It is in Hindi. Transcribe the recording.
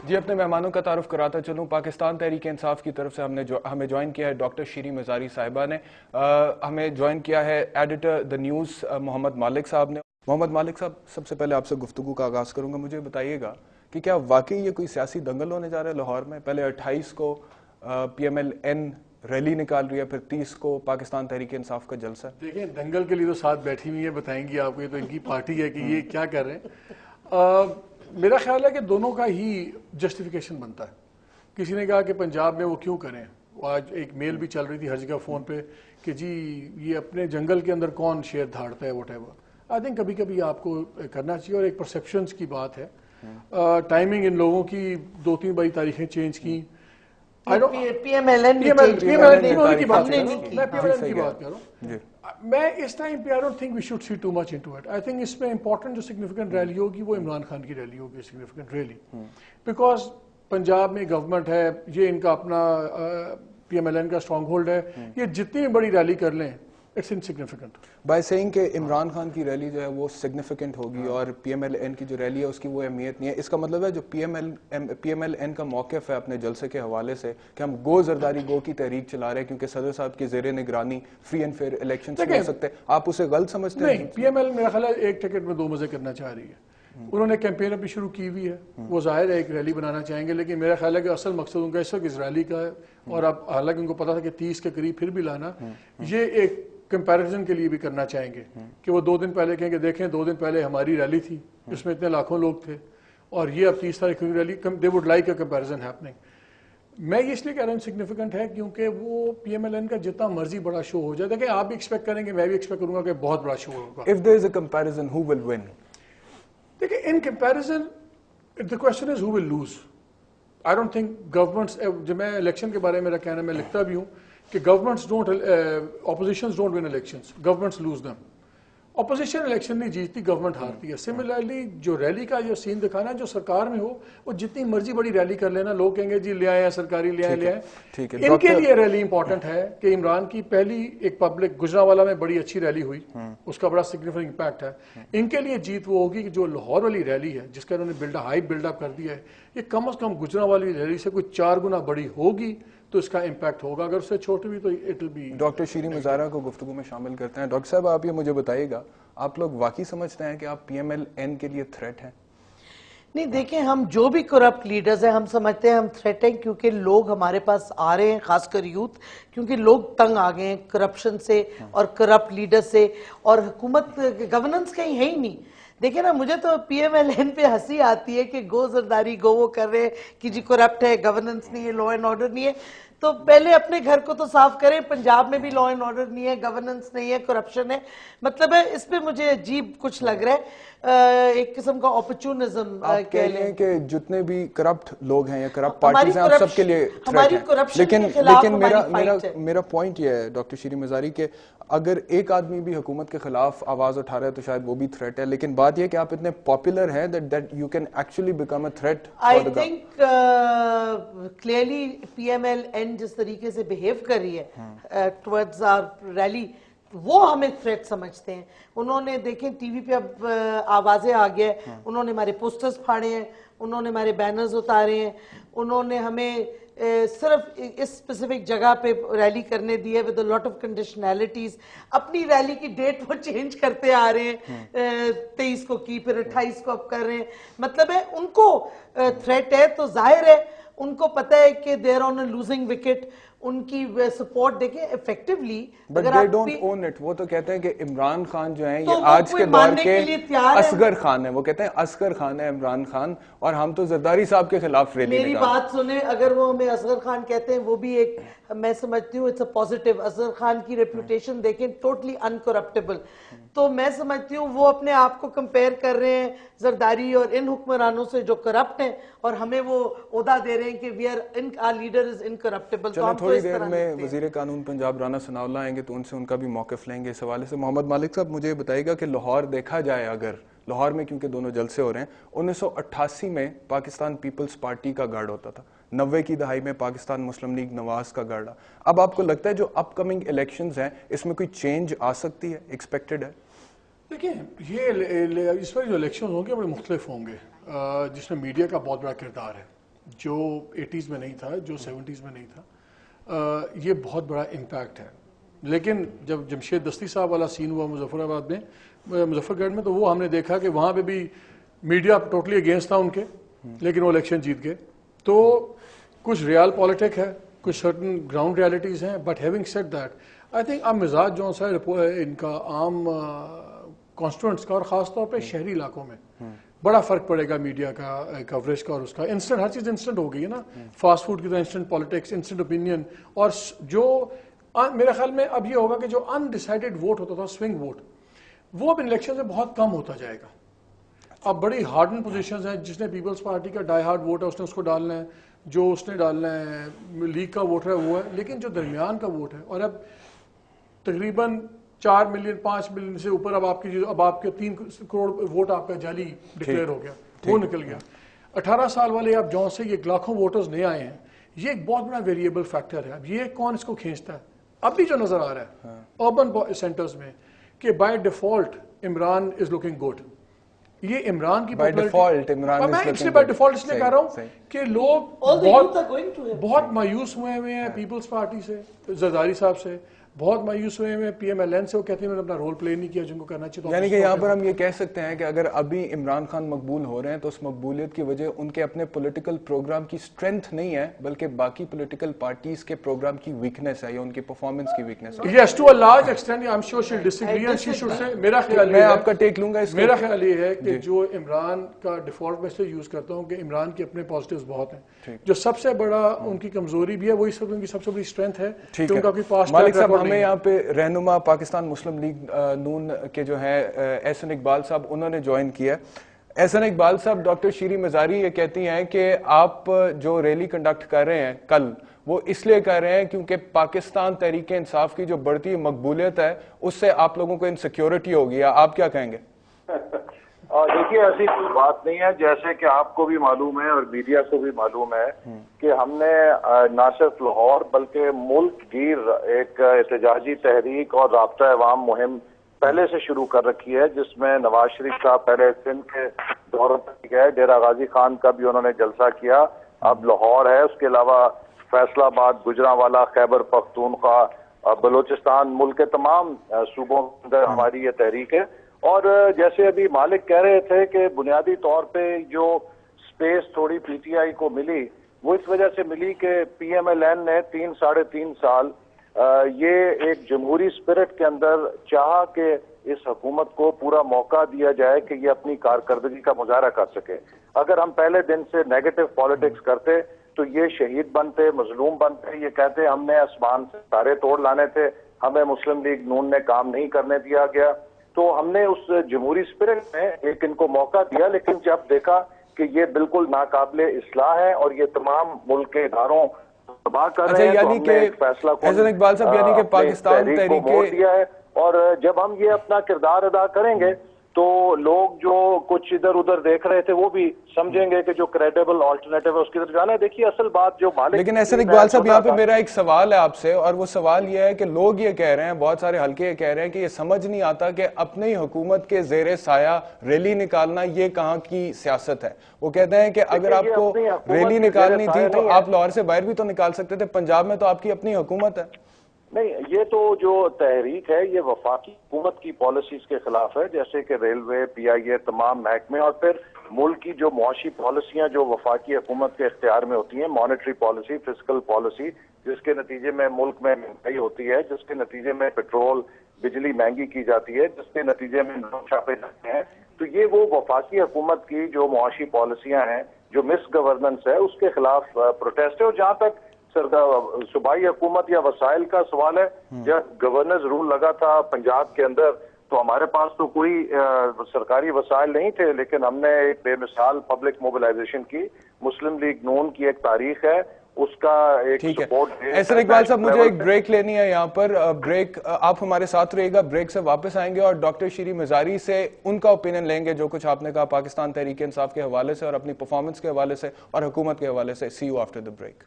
जी, अपने मेहमानों का तारुफ कराता चलूँ। पाकिस्तान तहरीक इंसाफ की तरफ से हमें ज्वाइन किया है डॉक्टर शीरी मज़ारी साहिबा ने। हमें ज्वाइन किया है एडिटर द न्यूज़ मोहम्मद मालिक साहब ने। मोहम्मद मालिक साहब, सबसे पहले आपसे गुफ्तगू का आगाज़ करूँगा। मुझे बताइएगा कि क्या वाकई ये कोई सियासी दंगल होने जा रहा है लाहौर में? पहले 28 को PMLN रैली निकाल रही है, फिर 30 को पाकिस्तान तहरीक इंसाफ का जलसा। देखिए, दंगल के लिए तो साथ बैठी हुई है, बताएंगी आपको। ये तो इनकी पार्टी है कि ये क्या कर रहे हैं। मेरा ख्याल है कि दोनों का ही जस्टिफिकेशन बनता है। किसी ने कहा कि पंजाब में वो क्यों करें, आज एक मेल भी चल रही थी हर जगह फ़ोन पे कि जी ये अपने जंगल के अंदर कौन शेर धाड़ता है, वट एवर। आई थिंक कभी कभी आपको करना चाहिए, और एक परसेप्शंस की बात है। टाइमिंग इन लोगों की 2-3 बड़ी तारीखें चेंज की। PMLN की बात कर रहा हूँ मैं। इस टाइम पे I don't think we should see too much into it. I think इसमें इंपॉर्टेंट जो सिग्निफिकेंट रैली होगी वो इमरान खान की रैली होगी, सिग्निफिकेंट रैली। बिकॉज पंजाब में गवर्नमेंट है, ये इनका अपना PMLN का स्ट्रॉन्ग होल्ड है। ये जितनी बड़ी रैली कर लें, इट्स इनसिग्निफिकेंट। बाय सेइंग कि इमरान खान की रैली जो है वो सिग्निफिकेंट होगी और PMLN की जो रैली है उसकी वो अहमियत नहीं है। इसका मतलब है जो PMLN का मौक़िफ़ है अपने जलसे के हवाले से कि हम गो जरदारी गो की तहरीक चला रहे हैं क्योंकि सदर साहब की ज़ेरे निगरानी फ्री एंड फेयर इलेक्शन हो सकते हैं, आप उसे गलत समझते हैं? नहीं, PML मेरा ख्याल है एक टिकट में 2 मज़े करना चाह रही है। उन्होंने कैंपेन अभी शुरू की हुई है, वो जाहिर है एक रैली बनाना चाहेंगे, लेकिन मेरा ख्याल है कि असल मकसद उनका इस वक्त इस रैली का है। और अब हालांकि उनको पता था कि 30 के करीब फिर भी लाना, ये एक कंपैरिजन के लिए भी करना चाहेंगे कि वो 2 दिन पहले कहेंगे देखें 2 दिन पहले हमारी रैली थी जिसमें इतने लाखों लोग थे और ये अब 30 तारीख की rally, they would like a comparison happening. मैं ये इसलिए कह रहा हूँ सिग्निफिकेंट है क्योंकि वो PMLN का जितना मर्जी बड़ा शो हो जाए, देखिए आप भी एक्सपेक्ट करेंगे, मैं भी एक्सपेक्ट करूंगा कि बहुत बड़ा शो होगा। If there is a comparison, who will win? देखिए, in comparison the question is who will lose. I don't think governments, जब मैं इलेक्शन के बारे में मेरा कहना, मैं लिखता भी हूँ कि governments don't, opposition's don't win elections, governments loose them. Opposition election नहीं जीतती, गवर्नमेंट हारती है। सिमिलरली जो रैली का जो सीन दिखाना, जो सरकार में हो वो जितनी मर्जी बड़ी रैली कर लेना, लोग कहेंगे जी ले आए सरकारी, ले आए। इनके लिए रैली इंपॉर्टेंट है कि इमरान की पहली एक पब्लिक गुजरांवाला में बड़ी अच्छी रैली हुई, उसका बड़ा सिग्निफिकेंट इम्पैक्ट है। इनके लिए जीत वो होगी कि जो लाहौर वाली रैली है जिसका उन्होंने हाइप बिल्डअप कर दिया है, ये कम से कम गुजरांवाली रैली से कोई 4 गुना बड़ी होगी तो इसका इम्पैक्ट होगा। अगर उससे छोटी भी तो इट विल बी। डॉक्टर शीरी मज़ारा को गुफ्तगू में शामिल करते हैं। डॉक्टर साहब, आप ये मुझे बताइएगा, आप लोग वाकई समझते हैं कि आप PMLN के लिए थ्रेट हैं? नहीं, देखें, हम जो भी करप्ट लीडर्स हैं हम समझते हैं हम थ्रेट हैं, क्योंकि लोग हमारे पास आ रहे हैं, खासकर यूथ, क्योंकि लोग तंग आ गए हैं करप्शन से और करप्ट लीडर से, और हुकूमत गवर्नेंस कहीं है ही नहीं। देखिए ना, मुझे तो PMLN पे हंसी आती है कि गो जरदारी गो वो कर रहे हैं कि जी करप्ट है, गवर्नेंस नहीं है, लॉ एंड ऑर्डर नहीं है। तो पहले अपने घर को तो साफ करें। पंजाब में भी लॉ एंड ऑर्डर नहीं है, गवर्नेंस नहीं है, करप्शन है। मतलब है इस पे मुझे अजीब कुछ लग रहा है, एक किस्म का अपॉर्चुनिज्म कह लें कि जितने भी करप्ट लोग हैं या करप्ट पार्टीज हैं, आप सबके लिए थ्रेट है। लेकिन मेरा पॉइंट ये है डॉक्टर शीरी मज़ारी के अगर एक आदमी भी हुकूमत के खिलाफ आवाज उठा रहा है तो शायद वो भी थ्रेट है, लेकिन बात यह कि आप इतने पॉपुलर हैं that you can actually become a threat. I think clearly PMLN जिस तरीके से बिहेव कर रही है टुवर्ड्स आवर रैली, वो हमें थ्रेट समझते हैं। उन्होंने देखें टीवी पे अब आवाजें आ गया है, उन्होंने हमारे पोस्टर्स फाड़े हैं, उन्होंने हमारे बैनर्स उतारे हैं, उन्होंने हमें सिर्फ इस स्पेसिफिक जगह पे रैली करने दी है with a lot of conditionalities. अपनी रैली की डेट वो चेंज करते आ रहे हैं, 23 को की, फिर 28 को अब कर रहे हैं। मतलब है उनको थ्रेट है, तो जाहिर है उनको पता है कि they're on a losing wicket. उनकी सपोर्ट देखें इफेक्टिवली, अगर दे डोंट ओन इट। वो तो कहते हैं कि इमरान खान जो है ये आज के दौर के असगर खान है। वो कहते हैं असगर खान है इमरान खान, और हम तो जरदारी साहब के खिलाफ रैली। मेरी बात सुने, अगर वो हमें असगर खान कहते हैं, वो भी एक, मैं समझती हूँ it's a positive. Asgar Khan की रेपुटेशन देखें, टोटली अनकरप्टेबल। तो मैं समझती हूँ वो अपने आप को कंपेयर कर रहे हैं जरदारी और इन हुक्मरानों से जो करप्ट हैं, और हमें वो ओहदा दे रहे हैं कि we are in, our leader is incorruptible. तो थोड़ी देर में वजीर कानून पंजाब राना सनाउल्लाह आएंगे तो उनसे उनका भी मौक़िफ़ लेंगे इस हवाले से। मोहम्मद मालिक साहब, मुझे बताइएगा कि लाहौर देखा जाए, अगर लाहौर में क्योंकि दोनों जलसे हो रहे हैं, 1988 में पाकिस्तान पीपल्स पार्टी का गार्ड होता था, 90 की दहाई में पाकिस्तान मुस्लिम लीग नवाज का गार्ड। अब आपको लगता है जो अपकमिंग इलेक्शंस हैं इसमें कोई चेंज आ सकती है, एक्सपेक्टेड है? देखिए, ये इस पर जो इलेक्शन होंगे बड़े मुख्तलिफ होंगे, जिसमें मीडिया का बहुत बड़ा किरदार है। जो 80s में नहीं था, जो 70s में नहीं था, ये बहुत बड़ा इम्पैक्ट है। लेकिन जब जमशेद दस्ती साहब वाला सीन हुआ मुजफ्फराबाद में, मुजफ्फरगढ़ में, तो वो हमने देखा कि वहाँ पे भी मीडिया टोटली अगेंस्ट था उनके, लेकिन वो इलेक्शन जीत गए। तो कुछ रियल पॉलिटिक है, कुछ सर्टन ग्राउंड रियलिटीज़ हैं, but having said that I think अब मिजाज जो सा इनका आम कॉन्स्टिट्यूंट्स का और ख़ास तौर पे शहरी इलाकों में बड़ा फ़र्क पड़ेगा मीडिया का कवरेज का और उसका। इंस्टेंट, हर चीज़ इंस्टेंट हो गई है ना, फास्ट फूड की तरह इंस्टेंट पॉलिटिक्स, इंस्टेंट ओपिनियन। और जो मेरे ख्याल में अब ये होगा कि जो अनडिसाइडेड वोट होता था, स्विंग वोट, वो अब इलेक्शन में बहुत कम होता जाएगा। अब बड़ी हार्डन पोजीशंस हैं, जिसने पीपल्स पार्टी का डाई हार्ड वोट है उसने उसको डालना है, जो उसने डालना है लीग का वोट है वो है, लेकिन जो दरमियान का वोट है, और अब तकरीबन 4 मिलियन 5 मिलियन से ऊपर अब आपके 3 करोड़ वोट आपका जाली डिक्लेयर हो गया, वो निकल गया। 18 साल वाले अब जौन से ये लाखों वोटर्स नए आए हैं, ये एक बहुत बड़ा वेरिएबल फैक्टर है। अब ये कौन इसको खींचता है, अब भी जो नजर आ रहा है अर्बन सेंटर्स में कि by default Imran is looking good. ये इमरान की बाय डिफॉल्ट इमरान इसलिए बाय डिफॉल्ट इसलिए कह रहा हूँ कि लोग बहुत मायूस हुए हैं पीपल्स पार्टी से, जरदारी साहब से बहुत मायूस हुए हैं, PMLN से। वो कहते हैं मैंने अपना रोल प्ले नहीं किया जिनको करना चाहिए। यानी कि यहाँ पर हम ये कह सकते हैं कि अगर अभी इमरान खान मकबूल हो रहे हैं तो उस मकबूलियत की वजह उनके अपने पॉलिटिकल प्रोग्राम की स्ट्रेंथ नहीं है, बल्कि बाकी पॉलिटिकल पार्टीज के प्रोग्राम की वीकनेस है या उनकी परफॉर्मेंस की वीकनेस है। Yes, to a large extent, I'm sure she'll disagree and she should say, मेरा ख्याल मैं आपका टेक लूंगा इसको। मेरा ख्याल ये है कि जो इमरान का डिफॉल्ट में से यूज करता हूँ कि इमरान के अपने पॉजिटिव्स बहुत हैं, जो सबसे बड़ा उनकी कमजोरी भी है वही सब उनकी सबसे बड़ी स्ट्रेंथ है कि उनका कोई पास्ट मालिक साहब, हमें यहाँ पे रहनुमा पाकिस्तान मुस्लिम लीग नून के जो है एहसन इकबाल साहब, उन्होंने ज्वाइन किया। एहसन इकबाल साहब, डॉक्टर शीरी मजारी ये कहती हैं कि आप जो रैली कंडक्ट कर रहे हैं कल, वो इसलिए कर रहे हैं क्योंकि पाकिस्तान तहरीक इंसाफ की जो बढ़ती मकबूलियत है उससे आप लोगों को इनसिक्योरिटी होगी। आप क्या कहेंगे? देखिए, ऐसी कोई बात नहीं है। जैसे कि आपको भी मालूम है और मीडिया को भी मालूम है कि हमने न सिर्फ लाहौर बल्कि मुल्क गिर एक एहतजाजी तहरीक और राब्ता अवाम मुहिम पहले से शुरू कर रखी है, जिसमें नवाज शरीफ साहब पहले सिंध के दौरे पर गए, डेरा गाजी खान का भी उन्होंने जलसा किया, अब लाहौर है, उसके अलावा फैसलाबाद, गुजरांवाला, खैबर पख्तूनख्वा, बलोचिस्तान, मुल्क के तमाम सूबों के अंदर हमारी ये तहरीक है। और जैसे अभी मालिक कह रहे थे कि बुनियादी तौर पे जो स्पेस थोड़ी PTI को मिली, वो इस वजह से मिली कि PMLN ने 3-3.5 साल ये एक जमहूरी स्पिरिट के अंदर चाहा कि इस हुकूमत को पूरा मौका दिया जाए कि ये अपनी कारकर्दगी का मुजाहरा कर सके। अगर हम पहले दिन से नेगेटिव पॉलिटिक्स करते तो ये शहीद बनते, मजलूम बनते, ये कहते हमने आसमान से तारे तोड़ लाने थे, हमें मुस्लिम लीग नून ने काम नहीं करने दिया गया। तो हमने उस जमहूरी स्पिरिट में एक इनको मौका दिया, लेकिन जब देखा कि ये बिल्कुल नाकाबिले इस्लाह है और ये तमाम मुल्क के इदारों तबाह कर रहे हैं, तो हमने एक फैसला इकबाल साहब यानी कि पाकिस्तान तहरीक को वोट दिया है। और जब हम ये अपना किरदार अदा करेंगे तो लोग जो कुछ इधर उधर देख रहे थे वो भी समझेंगे कि जो क्रेडिबल ऑल्टरनेटिव है उसकी तरफ जाना है। देखिए, असल बात जो मालिक, लेकिन एहसन इकबाल साहब, यहाँ पे मेरा एक सवाल है आपसे, और वो सवाल ये है कि लोग ये कह रहे हैं, बहुत सारे हल्के ये कह रहे हैं कि ये समझ नहीं आता कि अपनी हुकूमत के जेर साया रैली निकालना ये कहाँ की सियासत है। वो कहते हैं कि अगर आपको रैली निकालनी थी तो आप लाहौर से बाहर भी तो निकाल सकते थे, पंजाब में तो आपकी अपनी हुकूमत है। नहीं, ये तो जो तहरीक है ये वफाकी हुकूमत की पॉलिसीज के खिलाफ है, जैसे कि रेलवे, PIA, तमाम महकमे, और फिर मुल्क की जो मुआशी पॉलिसियां जो वफाकी हुकूमत के इख्तियार में होती हैं, मॉनेटरी पॉलिसी, फिस्कल पॉलिसी, जिसके नतीजे में मुल्क में महंगाई होती है, जिसके नतीजे में पेट्रोल बिजली महंगी की जाती है, जिसके नतीजे में नोट छापे जाते हैं। तो ये वो वफाकी हुकूमत की जो मुआशी पॉलिसियां हैं, जो मिस गवर्नेंस है, उसके खिलाफ प्रोटेस्ट है। और जहाँ तक सूबाई हुकूमत या वसाइल का सवाल है, जब गवर्नर्स रूल लगा था पंजाब के अंदर तो हमारे पास तो कोई सरकारी वसाइल नहीं थे, लेकिन हमने एक बेमिसाल पब्लिक मोबिलाइजेशन की। मुस्लिम लीग नून की एक तारीख है, उसका एक सपोर्ट है। एहसन इकबाल साहब, मुझे एक ब्रेक लेनी है यहाँ पर। ब्रेक, आप हमारे साथ रहिएगा, ब्रेक से वापस आएंगे और डॉक्टर शीरी मजारी से उनका ओपिनियन लेंगे, जो कुछ आपने कहा पाकिस्तान तहरीक इंसाफ के हवाले से और अपनी परफॉर्मेंस के हवाले से और हुकूमत के हवाले से। सी यू आफ्टर द ब्रेक।